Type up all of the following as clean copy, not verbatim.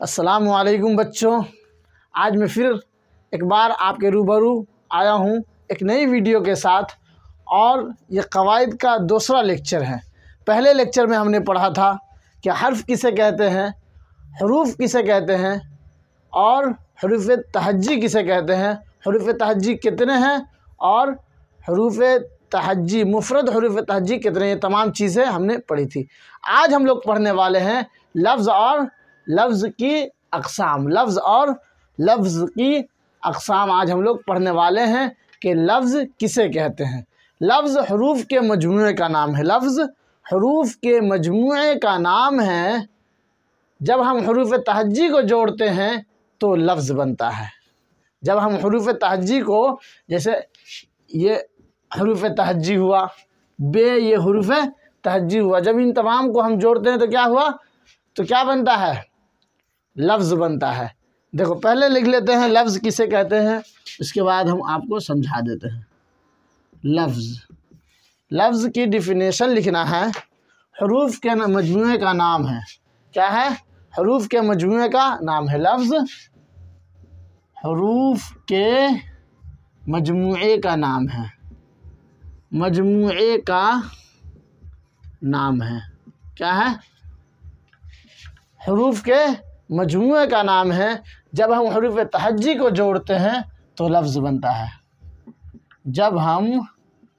अस्सलामुअलैकुम बच्चों, आज मैं फिर एक बार आपके रूबरू आया हूँ एक नई वीडियो के साथ। और ये कवायद का दूसरा लेक्चर है। पहले लेक्चर में हमने पढ़ा था कि हर्फ किसे कहते हैं, हरूफ किसे कहते हैं और हरूफ तहज्जी किसे कहते हैं, हरूफ तहज्जी कितने हैं और हरूफ तहज्जी मुफरद हरूफ तहज्जी कितने, ये तमाम चीज़ें हमने पढ़ी थी। आज हम लोग पढ़ने वाले हैं लफ्ज़ और लफ्ज़ की अक़साम। लफ्ज़ और लफ्ज़ की अक़साम आज हम लोग पढ़ने वाले हैं कि लफ्ज़ किसे कहते हैं। लफ्ज़ हरूफ के मजमूए का नाम है। लफ्ज़ हरूफ के मजमूए का नाम है। जब हम हरूफ तहज्जी को जोड़ते हैं तो लफ्ज़ बनता है। जब हम हरूफ तहज्जी को, जैसे ये हरूफ तहज्जी हुआ, बे ये हरूफ तहज्जी हुआ, जब इन तमाम को हम जोड़ते हैं तो क्या हुआ, तो क्या बनता है, लफ्ज़ बनता है। देखो पहले लिख लेते हैं लफ्ज़ किसे कहते हैं, उसके बाद हम आपको समझा देते हैं। लफ्ज़ की डिफिनेशन लिखना है। हरूफ के मजमूए का नाम है, क्या है, हरूफ के मजमूए का नाम है लफ्ज़। हरूफ के मजमूए का नाम है, मजमूए का नाम है, क्या है, हरूफ के मजमूए का नाम है। जब हम हरूफ तहज्जी को जोड़ते हैं तो लफ्ज़ बनता है। जब हम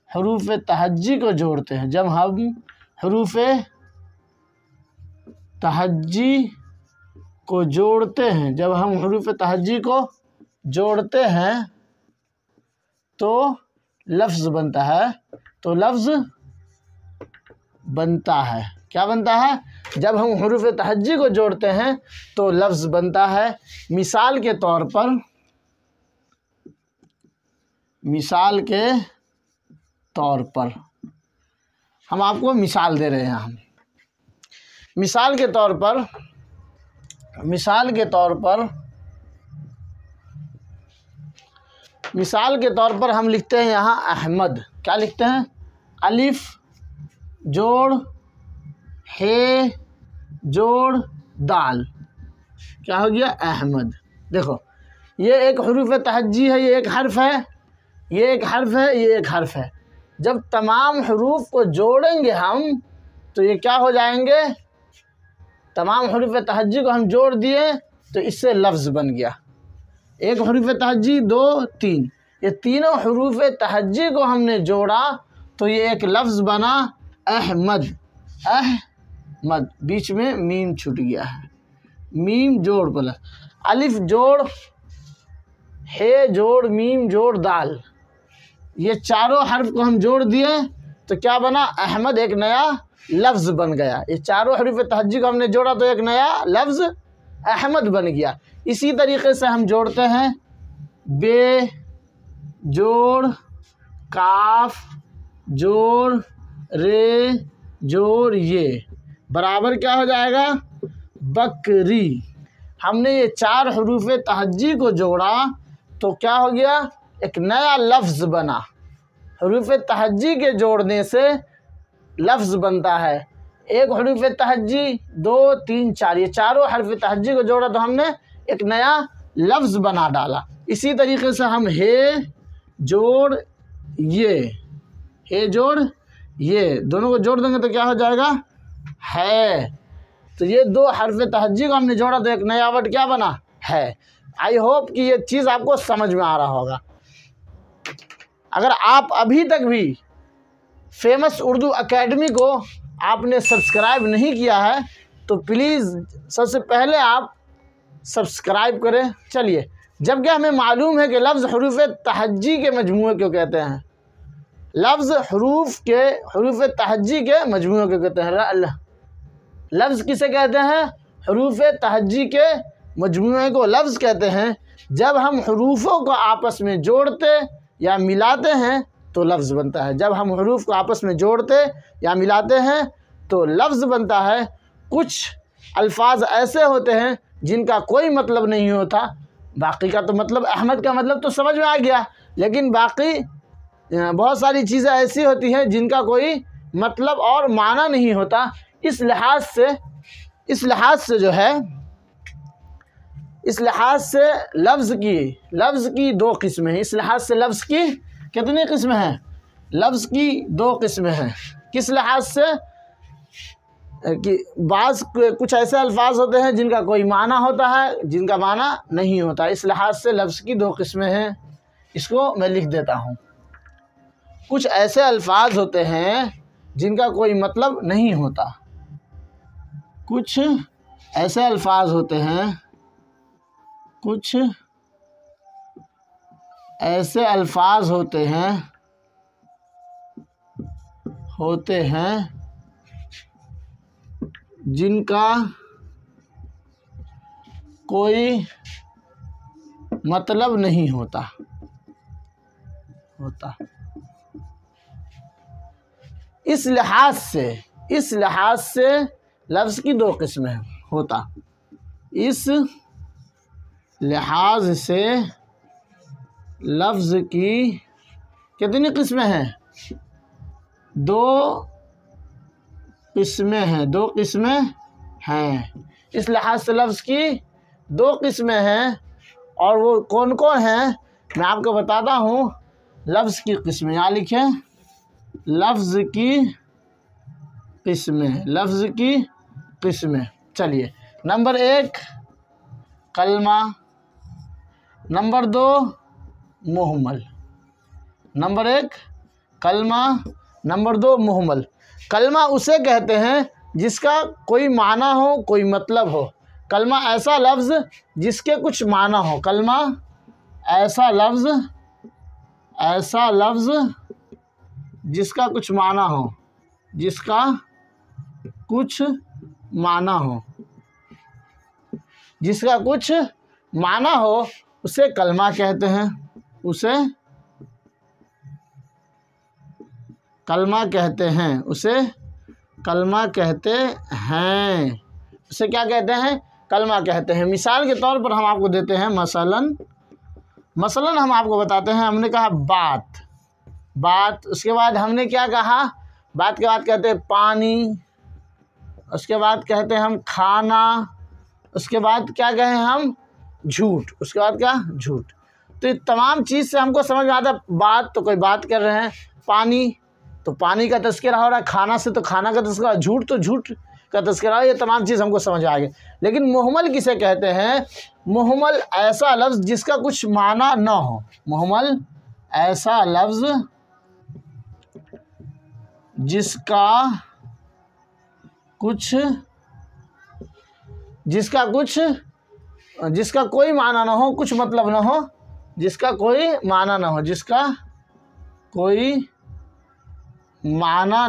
हरूफ तहज्जी को जोड़ते हैं, जब हम हरूफ तहज्जी को जोड़ते हैं, जब हम हरूफ तहज्जी को जोड़ते हैं तो लफ्ज़ बनता है। तो लफ्ज़ बनता है, क्या बनता है, जब हम हरूफ तहज्जी को जोड़ते हैं तो लफ्ज़ बनता है। मिसाल के तौर पर, मिसाल के तौर पर हम आपको मिसाल दे रहे हैं। हम मिसाल के तौर पर, मिसाल के तौर पर, मिसाल के तौर पर हम लिखते हैं यहाँ अहमद। क्या लिखते हैं, अलिफ जोड़ हे जोड़ दाल, क्या हो गया, अहमद। देखो ये एक हरूफ तहज्जी है, ये एक हर्फ है, ये एक हर्फ है, ये एक हर्फ है। जब तमाम हरूफ को जोड़ेंगे हम तो ये क्या हो जाएंगे, तमाम हरूफ तहज्जी को हम जोड़ दिए तो इससे लफ्ज़ बन गया। एक हरूफ तहज्जी, दो, तीन, ये तीनों हरूफ तहज्जी को हमने जोड़ा तो ये एक लफ्ज़ बना, अहमद। अहमद, बीच में मीम छूट गया है, मीम जोड़ प्लस अलिफ जोड़ हे जोड़ मीम जोड़ दाल, ये चारों हर्फ को हम जोड़ दिए तो क्या बना, अहमद, एक नया लफ्ज़ बन गया। ये चारों हरूफ तहज्जी को हमने जोड़ा तो एक नया लफ्ज़ अहमद बन गया। इसी तरीके से हम जोड़ते हैं बे जोड़ काफ जोड़ रे जोड़ ये, बराबर क्या हो जाएगा, बकरी। हमने ये चार हरूफ तहज्जी को जोड़ा तो क्या हो गया, एक नया लफ्ज़ बना। हरूफ तहज्जी के जोड़ने से लफ्ज़ बनता है। एक हरूफ तहज्जी, दो, तीन, चार, ये चारों हर्फ तहज्जी को जोड़ा तो हमने एक नया लफ्ज़ बना डाला। इसी तरीके से हम हे जोड़ ये, हे जोड़ ये, दोनों को जोड़ देंगे तो क्या हो जाएगा, है। तो ये दो हर्फ तहज्जी को हमने जोड़ा तो एक नया वर्ड क्या बना, है। आई होप कि ये चीज़ आपको समझ में आ रहा होगा। अगर आप अभी तक भी फेमस उर्दू एकेडमी को आपने सब्सक्राइब नहीं किया है तो प्लीज़ सबसे पहले आप सब्सक्राइब करें। चलिए, जबकि हमें मालूम है कि लफ्ज़ हरूफ तहज्जी के मजमूए क्यों कहते हैं, लफ्ज़ हरूफ तहज्जी के मजमूए क्यों कहते हैं, लफ्ज़ किसे कहते हैं, हरूफ तहज्जी के मजमूए को लफ्ज़ कहते हैं। जब हम हरूफों को आपस में जोड़ते या मिलाते हैं तो लफ्ज़ बनता है। जब हम हरूफ को आपस में जोड़ते या मिलाते हैं तो लफ्ज़ बनता है। कुछ अल्फाज ऐसे होते हैं जिनका कोई मतलब नहीं होता, बाकी का तो मतलब, अहमद का मतलब तो समझ में आ गया, लेकिन बाकी बहुत सारी चीज़ें ऐसी होती हैं जिनका कोई मतलब और माना नहीं होता। इस लिहाज से जो है इस लिहाज से लफ्ज़ की दो किस्में हैं। इस लिहाज से लफ्ज़ की कितनी किस्में हैं? लफ्ज़ की दो किस्में हैं। किस लिहाज से? कि कुछ ऐसे अल्फाज होते हैं जिनका कोई माना होता है, जिनका माना नहीं होता। इस लिहाज से लफ्ज़ की दो किस्में हैं। इसको मैं लिख देता हूँ। कुछ ऐसे अल्फाज होते हैं जिनका कोई मतलब नहीं होता। कुछ ऐसे अल्फाज होते हैं, कुछ ऐसे अल्फाज होते हैं जिनका कोई मतलब नहीं होता। इस लिहाज से लफ्ज़ की दो किस्में होता। इस लिहाज से लफ्ज़ की कितनी किस्में हैं? दो किस्में हैं। इस लिहाज से लफ्ज़ की दो किस्में हैं। और वो कौन कौन हैं मैं आपको बताता हूँ। लफ्ज़ की किस्में यहाँ लिखें। लफ्ज़ की किस्में। चलिए, नंबर 1 कलमा, नंबर 2 मुहम्मल। नंबर 1 कलमा, नंबर 2 मुहम्मल। कलमा उसे कहते हैं जिसका कोई माना हो, कोई मतलब हो। कलमा ऐसा लफ्ज़ जिसके कुछ माना हो। कलमा ऐसा लफ्ज़ जिसका कुछ माना हो, उसे कलमा कहते हैं। उसे कलमा कहते हैं। कलमा कहते हैं। मिसाल के तौर पर हम आपको देते हैं। मसलन हम आपको बताते हैं। हमने कहा बात, उसके बाद हमने क्या कहा? बात के बाद कहते हैं पानी, उसके बाद कहते हैं हम खाना, उसके बाद क्या कहें हम? झूठ। उसके बाद क्या? झूठ। तो ये तमाम चीज़ से हमको समझ में आता है। बात तो कोई बात कर रहे हैं, पानी तो पानी का तज़किरा हो रहा है, खाना से तो खाना का तज़किरा, झूठ तो झूठ का तज़किरा है। ये तमाम चीज़ हमको समझ आ गई। लेकिन मुहम्मल किसे कहते हैं? मुहम्मल ऐसा लफ्ज़ जिसका कुछ माना ना हो। मुहम्मल ऐसा लफ्ज़ जिसका कोई माना ना हो, कुछ मतलब ना हो, जिसका कोई माना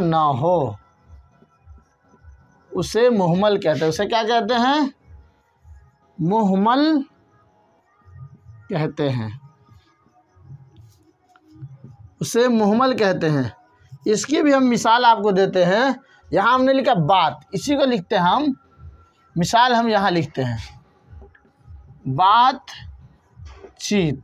ना हो, उसे मुहम्मल कहते हैं। उसे क्या कहते हैं? मुहम्मल कहते हैं। इसकी भी हम मिसाल आपको देते हैं। यहाँ हमने लिखा बात, इसी को लिखते हैं हम। मिसाल हम यहाँ लिखते हैं बातचीत।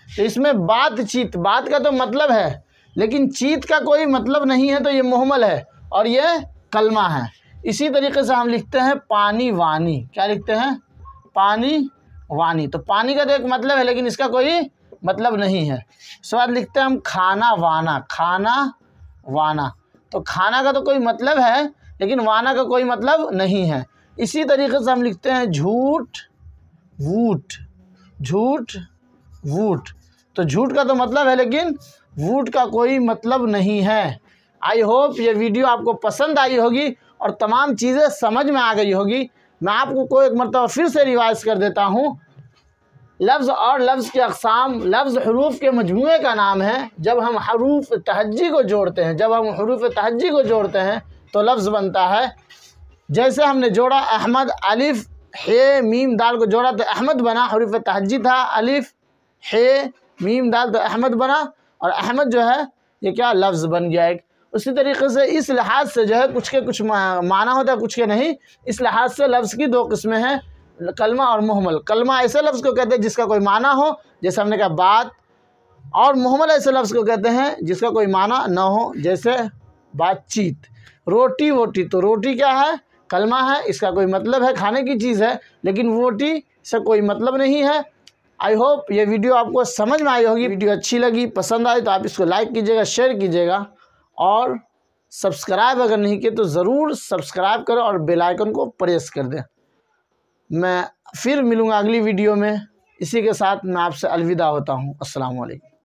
तो इसमें बातचीत, बात का तो मतलब है, लेकिन चीत का कोई मतलब नहीं है, तो ये मुहम्मल है और ये कलमा है। इसी तरीके से हम लिखते हैं पानी वानी। क्या लिखते हैं? पानी वानी। तो पानी का तो एक मतलब है, लेकिन इसका कोई मतलब नहीं है। उसके बाद लिखते हैं हम खाना वाना। तो खाना का तो कोई मतलब है, लेकिन वाना का कोई मतलब नहीं है। इसी तरीके से हम लिखते हैं झूठ वूट। तो झूठ का तो मतलब है, लेकिन वूट का कोई मतलब नहीं है। आई होप ये वीडियो आपको पसंद आई होगी और तमाम चीज़ें समझ में आ गई होगी। मैं आपको को एक मरतबा फिर से रिवाइज कर देता हूँ। लफ्ज़ और लफ्ज़ के अक़साम, लफ्ज़ हरूफ के मजमूए का नाम है। जब हम हरूफ तहज्जी को जोड़ते हैं तो लफ्ज़ बनता है। जैसे हमने जोड़ा अहमद, अलिफ हे मीम दाल को जोड़ा तो अहमद बना, हरूफ तहज्जी था। अलिफ हे मीम दाल तो अहमद बना, और अहमद जो है ये क्या? लफ्ज़ बन गया एक। उसी तरीके से इस लिहाज से जो है कुछ के कुछ माना होता है, कुछ के नहीं। इस लिहाज से लफ्ज़ की दो किस्में हैं, कलमा और मुहम्मल। कलमा ऐसे लफ्ज़ को कहते हैं जिसका कोई माना हो, जैसे हमने कहा बात, और मुहम्मल ऐसे लफ्ज़ को कहते हैं जिसका कोई माना ना हो, जैसे बातचीत। रोटी वोटी, तो रोटी क्या है? कलमा है, इसका कोई मतलब है, खाने की चीज़ है, लेकिन रोटी से कोई मतलब नहीं है। आई होप ये वीडियो आपको समझ में आई होगी। वीडियो अच्छी लगी, पसंद आई तो आप इसको लाइक कीजिएगा, शेयर कीजिएगा और सब्सक्राइब अगर नहीं किए तो ज़रूर सब्सक्राइब करें और बेल आइकन को प्रेस कर दें। मैं फिर मिलूँगा अगली वीडियो में। इसी के साथ मैं आपसे अलविदा होता हूँ। अस्सलाम वालेकुम।